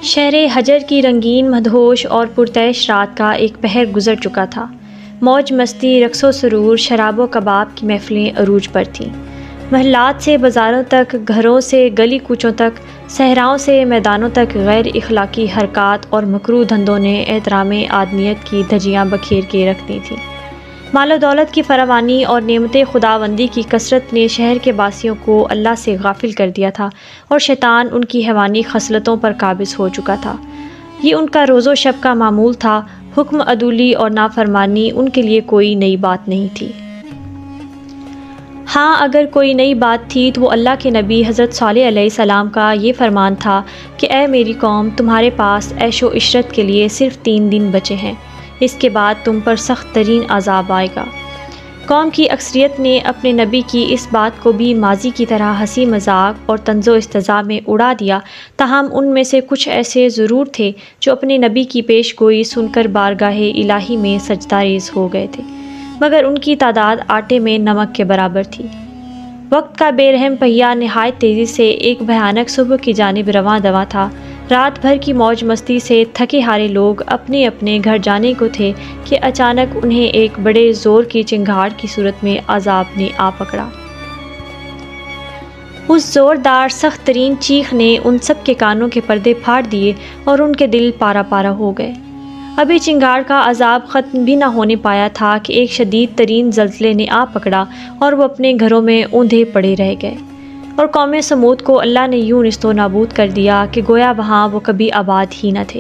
شہر حجر کی رنگین مدہوش اور پرتعش رات کا ایک پہر گزر چکا تھا۔ موج مستی، رقص و سرور، شراب و کباب کی محفلیں عروج پر تھیں۔ محلات سے بازاروں تک، گھروں سے گلی کوچوں تک، صحراؤں سے میدانوں تک غیر اخلاقی حرکات اور مکروہ دھندوں نے احترام آدمیت کی دھجیاں بکھیر کے رکھ دی تھیں۔ مال و دولت کی فراوانی اور نعمت خداوندی کی کثرت نے شہر کے باسیوں کو اللہ سے غافل کر دیا تھا اور شیطان ان کی حیوانی خصلتوں پر قابض ہو چکا تھا۔ یہ ان کا روز و شب کا معمول تھا۔ حکم عدولی اور نافرمانی ان کے لیے کوئی نئی بات نہیں تھی۔ ہاں، اگر کوئی نئی بات تھی تو وہ اللہ کے نبی حضرت صالح علیہ السلام کا یہ فرمان تھا کہ اے میری قوم، تمہارے پاس عیش و عشرت کے لیے صرف 3 دن بچے ہیں، اس کے بعد تم پر سخت ترین عذاب آئے گا۔ قوم کی اکثریت نے اپنے نبی کی اس بات کو بھی ماضی کی طرح ہنسی مذاق اور طنز و استہزاء میں اڑا دیا، تاہم ان میں سے کچھ ایسے ضرور تھے جو اپنے نبی کی پیش گوئی سن کر بارگاہ الہی میں سجدہ ریز ہو گئے تھے، مگر ان کی تعداد آٹے میں نمک کے برابر تھی۔ وقت کا بے رحم پہیہ نہایت تیزی سے ایک بھیانک صبح کی جانب رواں دواں تھا۔ رات بھر کی موج مستی سے تھکے ہارے لوگ اپنے اپنے گھر جانے کو تھے کہ اچانک انہیں ایک بڑے زور کی چنگھاڑ کی صورت میں عذاب نے آ پکڑا۔ اس زوردار سخت ترین چیخ نے ان سب کے کانوں کے پردے پھاڑ دیے اور ان کے دل پارا پارا ہو گئے۔ ابھی چنگھاڑ کا عذاب ختم بھی نہ ہونے پایا تھا کہ ایک شدید ترین زلزلے نے آ پکڑا اور وہ اپنے گھروں میں اوندھے پڑے رہ گئے، اور قوم سمود کو اللہ نے یوں نیست و نابود کر دیا کہ گویا وہاں وہ کبھی آباد ہی نہ تھے۔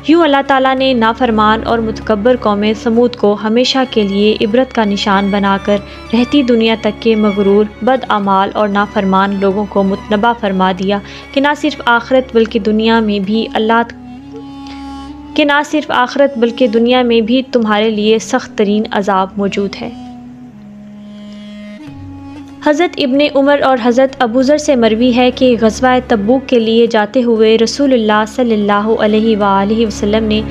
یوں اللہ تعالیٰ نے نافرمان اور متکبر قوم سمود کو ہمیشہ کے لیے عبرت کا نشان بنا کر رہتی دنیا تک کے مغرور، بدعمال اور نافرمان لوگوں کو متنبہ فرما دیا کہ نہ صرف آخرت بلکہ دنیا میں بھی تمہارے لیے سخت ترین عذاب موجود ہے۔ حضرت ابن عمر اور حضرت ابو ذر سے مروی ہے کہ غزوہ تبوک کے لیے جاتے ہوئے رسول اللہ صلی اللہ علیہ وآلہ وسلم نے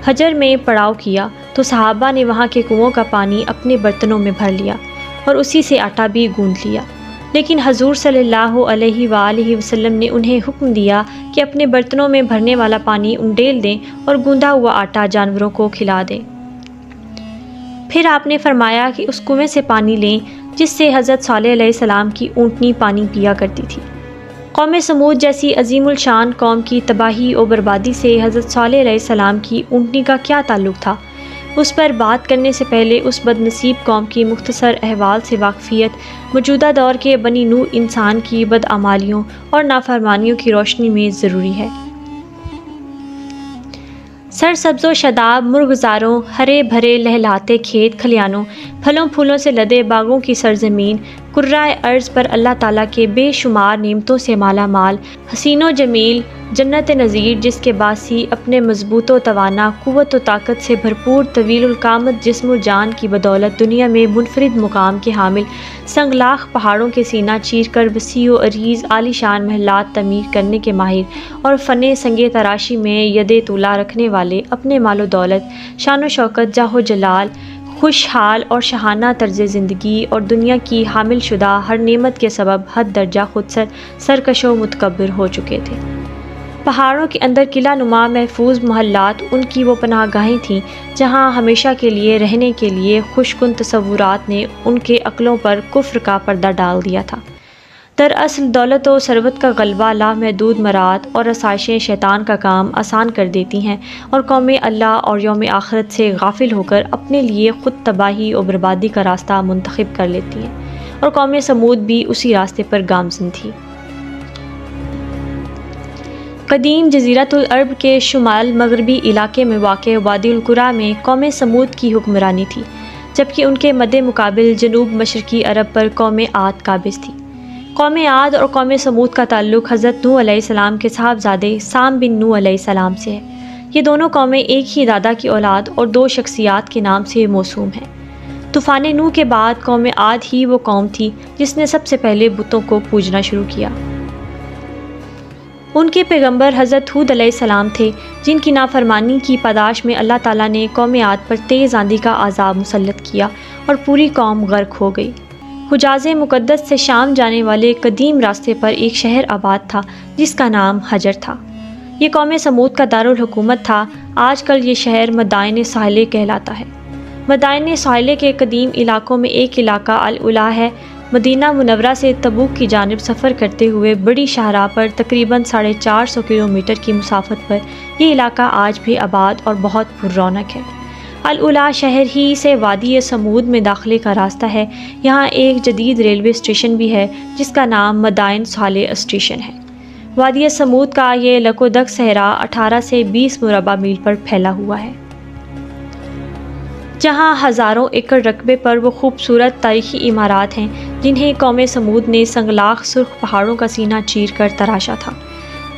حجر میں پڑاؤ کیا تو صحابہ نے وہاں کے کنووں کا پانی اپنے برتنوں میں بھر لیا اور اسی سے آٹا بھی گوندھ لیا، لیکن حضور صلی اللہ علیہ وآلہ وسلم نے انہیں حکم دیا کہ اپنے برتنوں میں بھرنے والا پانی انڈیل دیں اور گوندھا ہوا آٹا جانوروں کو کھلا دیں۔ پھر آپ نے فرمایا کہ اس کنویں سے پانی لیں جس سے حضرت صالح علیہ السلام کی اونٹنی پانی پیا کرتی تھی۔ قوم سمود جیسی عظیم الشان قوم کی تباہی و بربادی سے حضرت صالح علیہ السلام کی اونٹنی کا کیا تعلق تھا؟ اس پر بات کرنے سے پہلے اس بد نصیب قوم کی مختصر احوال سے واقفیت موجودہ دور کے بنی نوع انسان کی بدعمالیوں اور نافرمانیوں کی روشنی میں ضروری ہے۔ سرسبز و شاداب مرغزاروں، ہرے بھرے لہلاتے کھیت کھلیانوں، پھلوں پھولوں سے لدے باغوں کی سرزمین، کرۂ ارض پر اللہ تعالیٰ کے بے شمار نعمتوں سے مالا مال، حسین و جمیل جنت نظیر جس کے باسی اپنے مضبوط و توانا، قوت و طاقت سے بھرپور طویل القامت جسم و جان کی بدولت دنیا میں منفرد مقام کے حامل، سنگلاخ پہاڑوں کے سینہ چیر کر وسیع و عریض عالی شان محلات تعمیر کرنے کے ماہر اور فن سنگ تراشی میں ید طولا رکھنے والے، اپنے مال و دولت، شان و شوکت، جاہ و جلال، خوشحال اور شاہانہ طرز زندگی اور دنیا کی حامل شدہ ہر نعمت کے سبب حد درجہ خود سرکش و متکبر ہو چکے تھے۔ پہاڑوں کے اندر قلعہ نما محفوظ محلات ان کی وہ پناہ گاہیں تھیں جہاں ہمیشہ کے لیے رہنے کے لیے خوشکن تصورات نے ان کے عقلوں پر کفر کا پردہ ڈال دیا تھا۔ دراصل دولت و ثروت کا غلبہ لامحدود مراد اور آسائشیں شیطان کا کام آسان کر دیتی ہیں اور قوم اللہ اور یوم آخرت سے غافل ہو کر اپنے لیے خود تباہی و بربادی کا راستہ منتخب کر لیتی ہیں، اور قوم سمود بھی اسی راستے پر گامزن تھی۔ قدیم جزیرۃ العرب کے شمال مغربی علاقے میں واقع وادی القریٰ میں قوم سمود کی حکمرانی تھی، جبکہ ان کے مد مقابل جنوب مشرقی عرب پر قوم عاد قابض تھی۔ قوم عاد اور قوم سمود کا تعلق حضرت نوح علیہ السلام کے صاحبزادے سام بن نوح علیہ السلام سے ہے۔ یہ دونوں قومیں ایک ہی دادا کی اولاد اور 2 شخصیات کے نام سے موسوم ہیں۔ طوفان نوح کے بعد قوم عاد ہی وہ قوم تھی جس نے سب سے پہلے بتوں کو پوجنا شروع کیا۔ ان کے پیغمبر حضرت ہود علیہ السلام تھے، جن کی نافرمانی کی پاداش میں اللہ تعالیٰ نے قوم عاد پر تیز آندھی کا عذاب مسلط کیا اور پوری قوم غرق ہو گئی۔ حجاز مقدس سے شام جانے والے قدیم راستے پر ایک شہر آباد تھا جس کا نام حجر تھا۔ یہ قوم سمود کا دارالحکومت تھا۔ آج کل یہ شہر مدائن ساحلہ کہلاتا ہے۔ مدائن ساحلہ کے قدیم علاقوں میں ایک علاقہ العلا ہے۔ مدینہ منورہ سے تبوک کی جانب سفر کرتے ہوئے بڑی شاہراہ پر تقریباً 450 کلومیٹر کی مسافت پر یہ علاقہ آج بھی آباد اور بہت پر رونق ہے۔ العلا شہر ہی سے وادی سمود میں داخلے کا راستہ ہے۔ یہاں ایک جدید ریلوے اسٹیشن بھی ہے جس کا نام مدائن صالح اسٹیشن ہے۔ وادی سمود کا یہ لکودک صحرا 18 سے 20 مربع میل پر پھیلا ہوا ہے، جہاں ہزاروں ایکڑ رقبے پر وہ خوبصورت تاریخی عمارات ہیں جنہیں قوم سمود نے سنگلاخ سرخ پہاڑوں کا سینہ چیر کر تراشا تھا۔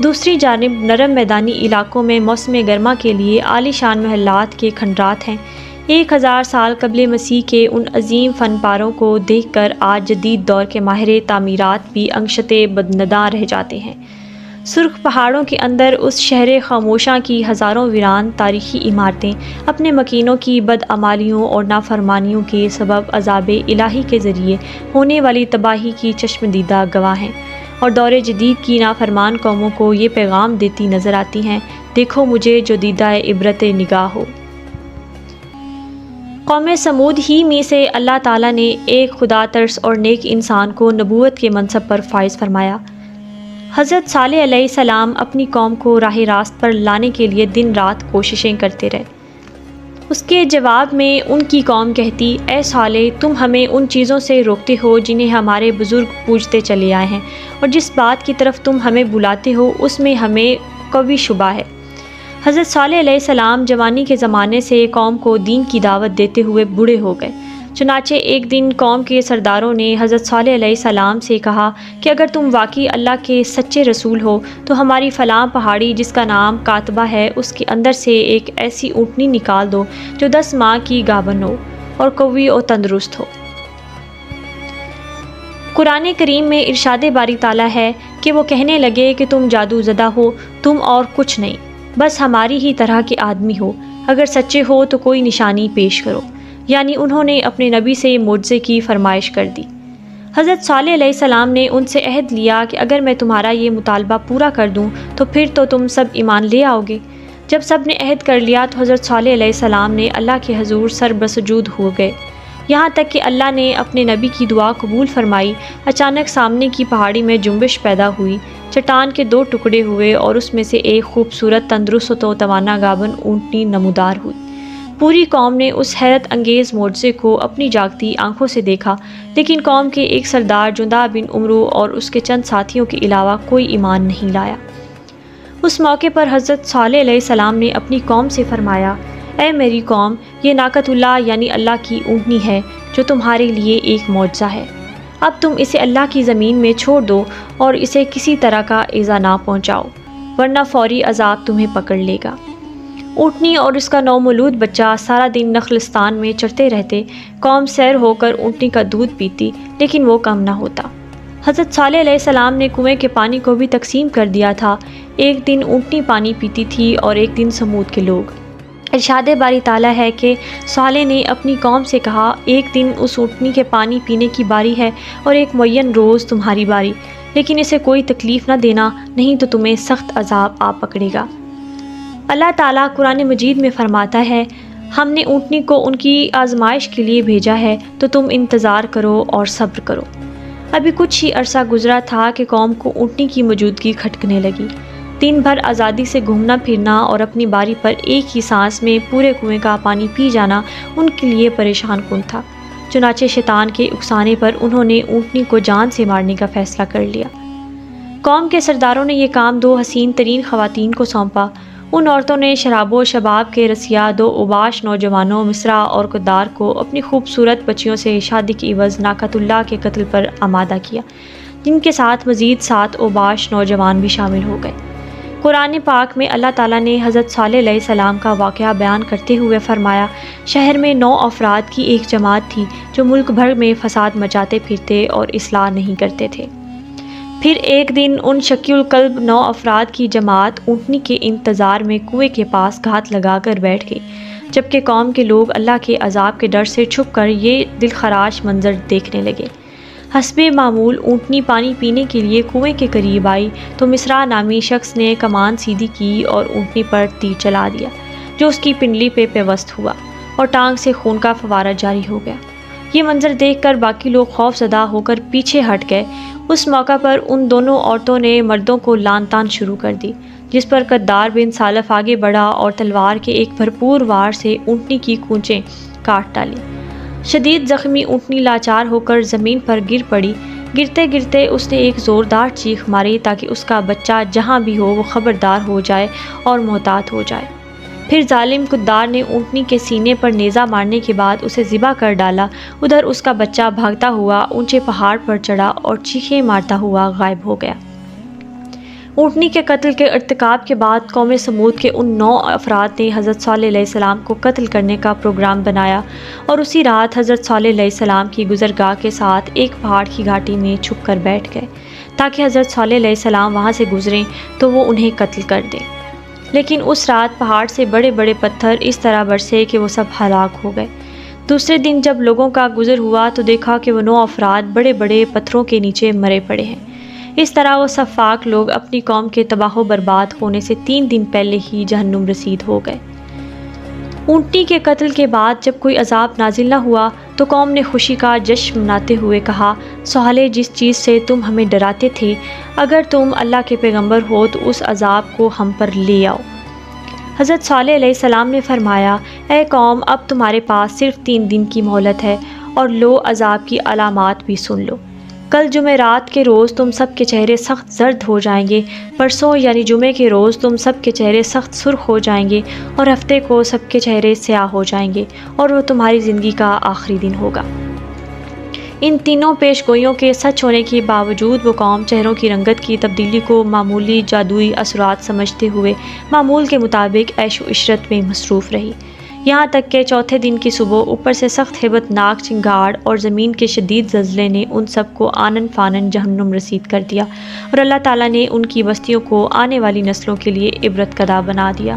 دوسری جانب نرم میدانی علاقوں میں موسم گرما کے لیے عالی شان محلات کے کھنڈرات ہیں۔ 1000 سال قبل مسیح کے ان عظیم فن پاروں کو دیکھ کر آج جدید دور کے ماہر تعمیرات بھی انگشت بدنداں رہ جاتے ہیں۔ سرخ پہاڑوں کے اندر اس شہر خاموشاں کی ہزاروں ویران تاریخی عمارتیں اپنے مکینوں کی بدعمالیوں اور نافرمانیوں کے سبب عذاب الہی کے ذریعے ہونے والی تباہی کی چشمدیدہ گواہ ہیں، اور دور جدید کی نافرمان قوموں کو یہ پیغام دیتی نظر آتی ہیں، دیکھو مجھے جو دیدہ عبرت نگاہ ہو۔ قوم سمود ہی میں سے اللہ تعالیٰ نے ایک خدا ترس اور نیک انسان کو نبوت کے منصب پر فائز فرمایا۔ حضرت صالح علیہ السلام اپنی قوم کو راہ راست پر لانے کے لیے دن رات کوششیں کرتے رہے۔ اس کے جواب میں ان کی قوم کہتی، اے صالح، تم ہمیں ان چیزوں سے روکتے ہو جنہیں ہمارے بزرگ پوجتے چلے آئے ہیں، اور جس بات کی طرف تم ہمیں بلاتے ہو اس میں ہمیں قوی شبہ ہے۔ حضرت صالح علیہ السلام جوانی کے زمانے سے قوم کو دین کی دعوت دیتے ہوئے بوڑھے ہو گئے۔ چنانچہ ایک دن قوم کے سرداروں نے حضرت صالح علیہ السلام سے کہا کہ اگر تم واقعی اللہ کے سچے رسول ہو تو ہماری فلاں پہاڑی جس کا نام کاتبہ ہے اس کے اندر سے ایک ایسی اونٹنی نکال دو جو 10 ماہ کی گابن ہو اور قوی اور تندرست ہو۔ قرآن کریم میں ارشاد باری تعالیٰ ہے کہ وہ کہنے لگے کہ تم جادو زدہ ہو، تم اور کچھ نہیں، بس ہماری ہی طرح کے آدمی ہو، اگر سچے ہو تو کوئی نشانی پیش کرو۔ یعنی انہوں نے اپنے نبی سے معجزے کی فرمائش کر دی۔ حضرت صالح علیہ السلام نے ان سے عہد لیا کہ اگر میں تمہارا یہ مطالبہ پورا کر دوں تو پھر تو تم سب ایمان لے آؤ گے۔ جب سب نے عہد کر لیا تو حضرت صالح علیہ السلام نے اللہ کے حضور سر بسجود ہو گئے، یہاں تک کہ اللہ نے اپنے نبی کی دعا قبول فرمائی۔ اچانک سامنے کی پہاڑی میں جنبش پیدا ہوئی، چٹان کے 2 ٹکڑے ہوئے اور اس میں سے ایک خوبصورت تندرست و توانا گابن اونٹنی نمودار ہوئی۔ پوری قوم نے اس حیرت انگیز معجزے کو اپنی جاگتی آنکھوں سے دیکھا، لیکن قوم کے ایک سردار جندہ بن عمرو اور اس کے چند ساتھیوں کے علاوہ کوئی ایمان نہیں لایا۔ اس موقع پر حضرت صالح علیہ السلام نے اپنی قوم سے فرمایا، اے میری قوم، یہ ناقۃ اللہ یعنی اللہ کی اونٹنی ہے جو تمہارے لیے ایک معجزہ ہے۔ اب تم اسے اللہ کی زمین میں چھوڑ دو اور اسے کسی طرح کا ایذا نہ پہنچاؤ، ورنہ فوری عذاب تمہیں پکڑ لے گا۔ اونٹنی اور اس کا نومولود بچہ سارا دن نخلستان میں چرتے رہتے۔ قوم سیر ہو کر اونٹنی کا دودھ پیتی، لیکن وہ کم نہ ہوتا۔ حضرت صالح علیہ السلام نے کنویں کے پانی کو بھی تقسیم کر دیا تھا۔ ایک دن اونٹنی پانی پیتی تھی اور ایک دن سمود کے لوگ۔ ارشاد باری تعالیٰ ہے کہ صالح نے اپنی قوم سے کہا، ایک دن اس اونٹنی کے پانی پینے کی باری ہے اور ایک معین روز تمہاری باری، لیکن اسے کوئی تکلیف نہ دینا، نہیں تو تمہیں سخت عذاب آ پکڑے گا۔ اللہ تعالیٰ قرآن مجید میں فرماتا ہے، ہم نے اونٹنی کو ان کی آزمائش کے لیے بھیجا ہے تو تم انتظار کرو اور صبر کرو۔ ابھی کچھ ہی عرصہ گزرا تھا کہ قوم کو اونٹنی کی موجودگی کھٹکنے لگی۔ دن بھر آزادی سے گھومنا پھرنا اور اپنی باری پر ایک ہی سانس میں پورے کنویں کا پانی پی جانا ان کے لیے پریشان کن تھا۔ چنانچہ شیطان کے اکسانے پر انہوں نے اونٹنی کو جان سے مارنے کا فیصلہ کر لیا۔ قوم کے سرداروں نے یہ کام 2 حسین ترین خواتین کو سونپا۔ ان عورتوں نے شراب و شباب کے رسیا 2 اوباش نوجوانوں مصرع اور قدار کو اپنی خوبصورت بچیوں سے شادی کے عوض ناقۃ اللہ کے قتل پر آمادہ کیا، جن کے ساتھ مزید 7 اوباش نوجوان بھی شامل ہو گئے۔ قرآن پاک میں اللہ تعالیٰ نے حضرت صالح علیہ السلام کا واقعہ بیان کرتے ہوئے فرمایا، شہر میں 9 افراد کی ایک جماعت تھی جو ملک بھر میں فساد مچاتے پھرتے اور اصلاح نہیں کرتے تھے۔ پھر ایک دن ان شقی القلب 9 افراد کی جماعت اونٹنی کے انتظار میں کنویں کے پاس گھات لگا کر بیٹھ گئی، جبکہ قوم کے لوگ اللہ کے عذاب کے ڈر سے چھپ کر یہ دلخراش منظر دیکھنے لگے۔ حسب معمول اونٹنی پانی پینے کے لیے کنویں کے قریب آئی تو مصرع نامی شخص نے کمان سیدھی کی اور اونٹنی پر تیر چلا دیا جو اس کی پنڈلی پہ پیوست ہوا اور ٹانگ سے خون کا فوارہ جاری ہو گیا۔ یہ منظر دیکھ کر باقی لوگ خوف زدہ ہو کر پیچھے ہٹ گئے۔ اس موقع پر ان دونوں عورتوں نے مردوں کو لان تان شروع کر دی، جس پر قدار بن سالف آگے بڑھا اور تلوار کے ایک بھرپور وار سے اونٹنی کی کونچیں کاٹ ڈالی۔ شدید زخمی اونٹنی لاچار ہو کر زمین پر گر پڑی۔ گرتے گرتے اس نے ایک زوردار چیخ ماری تاکہ اس کا بچہ جہاں بھی ہو وہ خبردار ہو جائے اور محتاط ہو جائے۔ پھر ظالم قدار نے اونٹنی کے سینے پر نیزہ مارنے کے بعد اسے ذبح کر ڈالا۔ ادھر اس کا بچہ بھاگتا ہوا اونچے پہاڑ پر چڑھا اور چیخیں مارتا ہوا غائب ہو گیا۔ اونٹنی کے قتل کے ارتکاب کے بعد قوم سمود کے ان 9 افراد نے حضرت صالح علیہ السلام کو قتل کرنے کا پروگرام بنایا اور اسی رات حضرت صالح علیہ السلام کی گزرگاہ کے ساتھ ایک پہاڑ کی گھاٹی میں چھپ کر بیٹھ گئے تاکہ حضرت صالح علیہ السلام وہاں سے گزریں تو وہ انہیں قتل کر دیں۔ لیکن اس رات پہاڑ سے بڑے بڑے پتھر اس طرح برسے کہ وہ سب ہلاک ہو گئے۔ دوسرے دن جب لوگوں کا گزر ہوا تو دیکھا کہ وہ 9 افراد بڑے بڑے پتھروں کے نیچے مرے پڑے ہیں۔ اس طرح وہ سفاک لوگ اپنی قوم کے تباہ و برباد ہونے سے 3 دن پہلے ہی جہنم رسید ہو گئے۔ اونٹنی کے قتل کے بعد جب کوئی عذاب نازل نہ ہوا تو قوم نے خوشی کا جشن مناتے ہوئے کہا، صالح جس چیز سے تم ہمیں ڈراتے تھے، اگر تم اللہ کے پیغمبر ہو تو اس عذاب کو ہم پر لے آؤ۔ حضرت صالح علیہ السلام نے فرمایا، اے قوم اب تمہارے پاس صرف 3 دن کی مہلت ہے اور لو عذاب کی علامات بھی سن لو۔ کل جمعرات کے روز تم سب کے چہرے سخت زرد ہو جائیں گے، پرسوں یعنی جمعے کے روز تم سب کے چہرے سخت سرخ ہو جائیں گے اور ہفتے کو سب کے چہرے سیاہ ہو جائیں گے اور وہ تمہاری زندگی کا آخری دن ہوگا۔ ان تینوں پیش گوئیوں کے سچ ہونے کے باوجود وہ قوم چہروں کی رنگت کی تبدیلی کو معمولی جادوئی اثرات سمجھتے ہوئے معمول کے مطابق عیش و عشرت میں مصروف رہی، یہاں تک کہ چوتھے دن کی صبح اوپر سے سخت ہیبت ناک چنگاڑ اور زمین کے شدید زلزلے نے ان سب کو آنن فانن جہنم رسید کر دیا اور اللہ تعالیٰ نے ان کی بستیوں کو آنے والی نسلوں کے لیے عبرت قدا بنا دیا۔